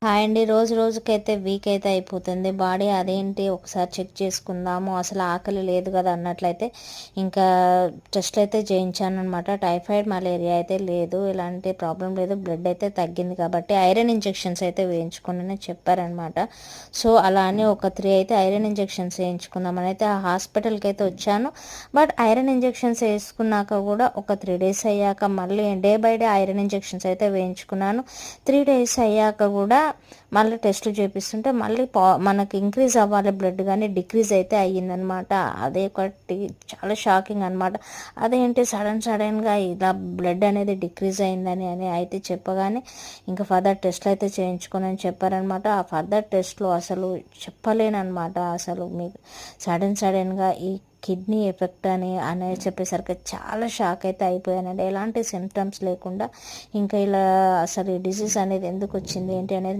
Hi అండి. రోజు రోజుకైతే week అయితే అయిపోతుంది బాడీ. అదేంటి ఒకసారి చెక్ చేసుకుందాము, అసలు ఆకలి లేదు కదా అన్నట్లయితే ఇంకా టెస్ట్లు అయితే చేయించాను అనమాట. టైఫాయిడ్ మలేరియా అయితే లేదు, ఎలాంటి ప్రాబ్లం లేదు, బ్లడ్ అయితే తగ్గింది కాబట్టి ఐరన్ ఇంజెక్షన్స్ అయితే వేయించుకుని చెప్పారనమాట. సో అలా అని ఒక 3 అయితే ఐరన్ ఇంజెక్షన్స్ వేయించుకుందామని అయితే ఆ హాస్పిటల్కి అయితే వచ్చాను. బట్ ఐరన్ ఇంజెక్షన్స్ వేసుకున్నాక కూడా ఒక 3 డేస్ అయ్యాక మళ్ళీ day by day iron injections అయితే వేయించుకున్నాను. 3 డేస్ అయ్యాక కూడా మళ్ళీ టెస్టులు చేపిస్తుంటే మళ్ళీ మనకి ఇంక్రీజ్ అవ్వాలి బ్లడ్, కానీ డిక్రీజ్ అయితే అయ్యిందనమాట. అదే ఒకటి చాలా షాకింగ్ అనమాట. అదేంటి సడన్గా ఇలా బ్లడ్ అనేది డిక్రీజ్ అయిందని అయితే చెప్పగానే ఇంకా ఫర్దర్ టెస్ట్లు అయితే చేయించుకోనని చెప్పారనమాట. ఆ ఫర్దర్ టెస్ట్లో అసలు చెప్పలేనమాట. అసలు మీకు సడన్గా ఈ కిడ్నీ ఎఫెక్ట్ అనేది చెప్పేసరికి చాలా షాక్ అయితే అయిపోయానండి. ఎలాంటి సిమ్టమ్స్ లేకుండా ఇంకా ఇలా అసలు ఈ డిసీజ్ అనేది ఎందుకు వచ్చింది ఏంటి అనేది